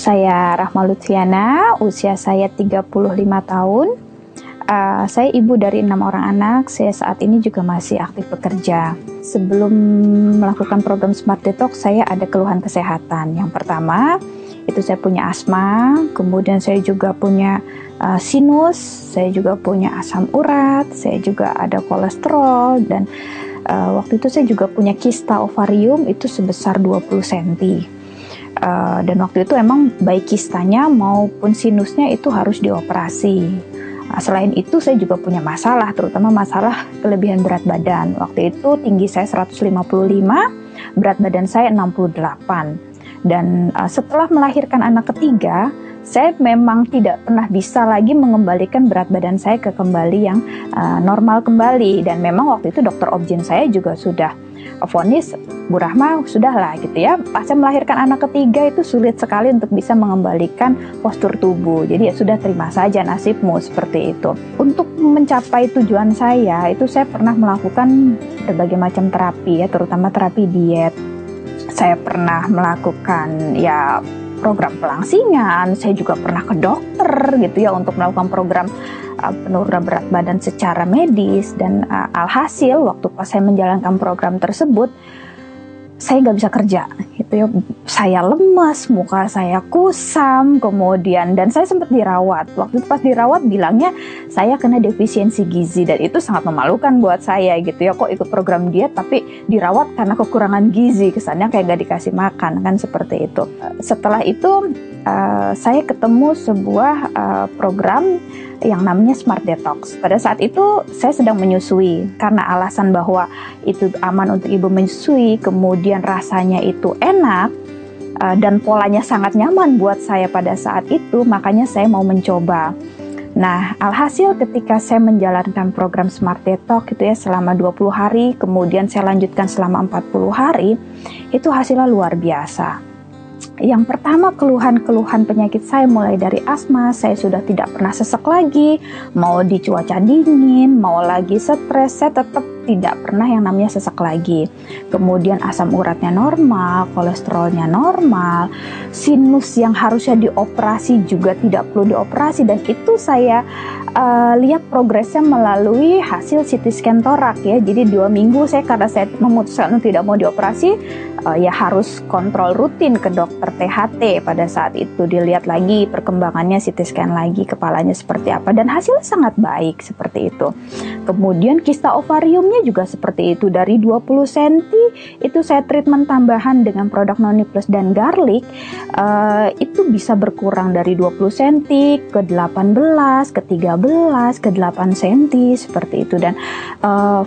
Saya Rahma Lutfiana, usia saya 35 tahun. Saya ibu dari 6 orang anak. Saya saat ini juga masih aktif bekerja. Sebelum melakukan program Smart Detox, saya ada keluhan kesehatan. Yang pertama, itu saya punya asma, kemudian saya juga punya sinus, saya juga punya asam urat, saya juga ada kolesterol, dan waktu itu saya juga punya kista ovarium itu sebesar 20 cm. Dan waktu itu emang baik kistanya maupun sinusnya itu harus dioperasi. Nah, selain itu saya juga punya masalah, terutama masalah kelebihan berat badan. Waktu itu tinggi saya 155, berat badan saya 68. Dan setelah melahirkan anak ketiga, saya memang tidak pernah bisa lagi mengembalikan berat badan saya ke kembali yang normal kembali. Dan memang waktu itu dokter obgyn saya juga sudah vonis, Bu Rahma, sudahlah gitu ya. Pas saya melahirkan anak ketiga itu sulit sekali untuk bisa mengembalikan postur tubuh. Jadi ya sudah, terima saja nasibmu, seperti itu. Untuk mencapai tujuan saya, itu saya pernah melakukan berbagai macam terapi ya, terutama terapi diet. Saya pernah melakukan ya program pelangsingan, saya juga pernah ke dokter gitu ya untuk melakukan program penurunan berat badan secara medis. Dan alhasil waktu pas saya menjalankan program tersebut, saya nggak bisa kerja gitu ya. Saya lemas, muka saya kusam, kemudian dan saya sempat dirawat. Waktu itu pas dirawat bilangnya saya kena defisiensi gizi, dan itu sangat memalukan buat saya gitu ya. Kok ikut program diet tapi dirawat karena kekurangan gizi, kesannya kayak nggak dikasih makan kan, seperti itu. Setelah itu saya ketemu sebuah program yang namanya Smart Detox. Pada saat itu saya sedang menyusui, karena alasan bahwa itu aman untuk ibu menyusui, kemudian rasanya itu enak, dan polanya sangat nyaman buat saya pada saat itu, makanya saya mau mencoba. Nah, alhasil ketika saya menjalankan program Smart Detox itu ya selama 20 hari, kemudian saya lanjutkan selama 40 hari, itu hasilnya luar biasa. Yang pertama, keluhan-keluhan penyakit saya mulai dari asma, saya sudah tidak pernah sesek lagi, mau di cuaca dingin, mau lagi stres, saya tetap tidak pernah yang namanya sesek lagi. Kemudian asam uratnya normal, kolesterolnya normal, sinus yang harusnya dioperasi juga tidak perlu dioperasi, dan itu saya lihat progresnya melalui hasil CT scan torak ya. Jadi 2 minggu saya, karena saya memutuskan untuk tidak mau dioperasi, ya harus kontrol rutin ke dokter THT. Pada saat itu dilihat lagi perkembangannya, CT scan lagi kepalanya seperti apa, dan hasilnya sangat baik seperti itu. Kemudian kista ovariumnya juga seperti itu, dari 20 cm itu saya treatment tambahan dengan produk Noni Plus dan garlic, itu bisa berkurang dari 20 cm ke 18, ke 13, ke 8 cm seperti itu. Dan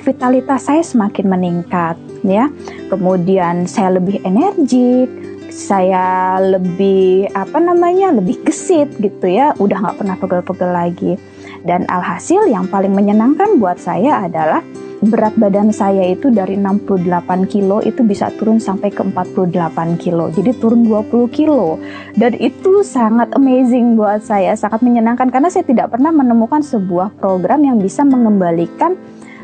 vitalitas saya semakin meningkat ya. Kemudian saya lebih energik, saya lebih lebih gesit gitu ya, udah nggak pernah pegel-pegel lagi. Dan alhasil yang paling menyenangkan buat saya adalah berat badan saya itu dari 68 kilo itu bisa turun sampai ke 48 kilo. Jadi turun 20 kilo. Dan itu sangat amazing buat saya, sangat menyenangkan, karena saya tidak pernah menemukan sebuah program yang bisa mengembalikan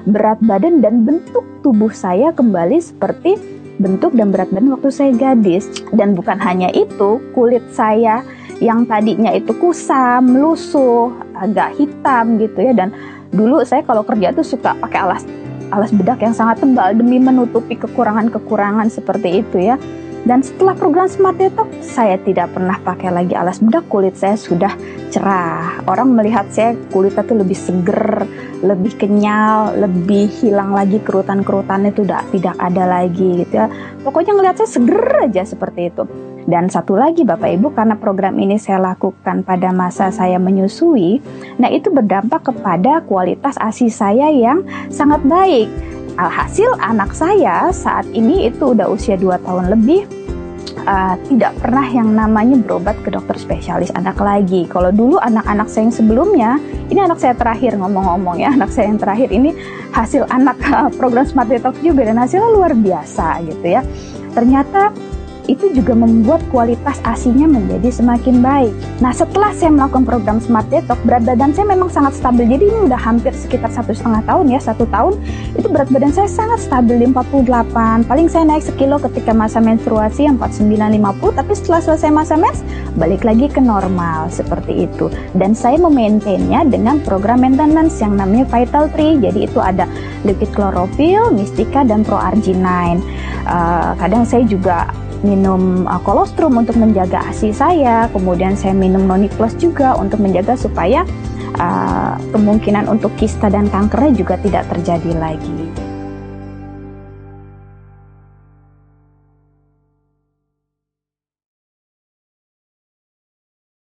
berat badan dan bentuk tubuh saya kembali seperti bentuk dan berat badan waktu saya gadis. Dan bukan hanya itu, kulit saya yang tadinya itu kusam, lusuh, agak hitam gitu ya. Dan dulu saya kalau kerja tuh suka pakai alas bedak yang sangat tebal demi menutupi kekurangan-kekurangan seperti itu ya. Dan setelah program Smart Detox, saya tidak pernah pakai lagi alas bedak, kulit saya sudah cerah. Orang melihat saya kulitnya tuh lebih seger, lebih kenyal, lebih hilang lagi kerutan-kerutannya itu tidak ada lagi gitu ya. Pokoknya ngelihat saya seger aja seperti itu. Dan satu lagi Bapak Ibu, karena program ini saya lakukan pada masa saya menyusui, nah itu berdampak kepada kualitas ASI saya yang sangat baik. Alhasil anak saya saat ini itu udah usia 2 tahun lebih, tidak pernah yang namanya berobat ke dokter spesialis anak lagi. Kalau dulu anak-anak saya yang sebelumnya, ini anak saya terakhir ngomong-ngomong ya, anak saya yang terakhir ini hasil anak program Smart Detox juga, dan hasilnya luar biasa gitu ya. Ternyata itu juga membuat kualitas ASI-nya menjadi semakin baik. Nah, setelah saya melakukan program Smart Detox, berat badan saya memang sangat stabil. Jadi ini udah hampir sekitar 1,5 tahun ya, 1 tahun itu berat badan saya sangat stabil di 48. Paling saya naik sekilo ketika masa menstruasi yang 49-50, tapi setelah selesai masa mens balik lagi ke normal seperti itu. Dan saya memaintainnya dengan program maintenance yang namanya Vital Tree. Jadi itu ada liquid chlorophyll, Mystica, dan Pro-Arginine. Kadang saya juga minum kolostrum untuk menjaga ASI saya, kemudian saya minum Noni Plus juga untuk menjaga supaya kemungkinan untuk kista dan kankernya juga tidak terjadi lagi.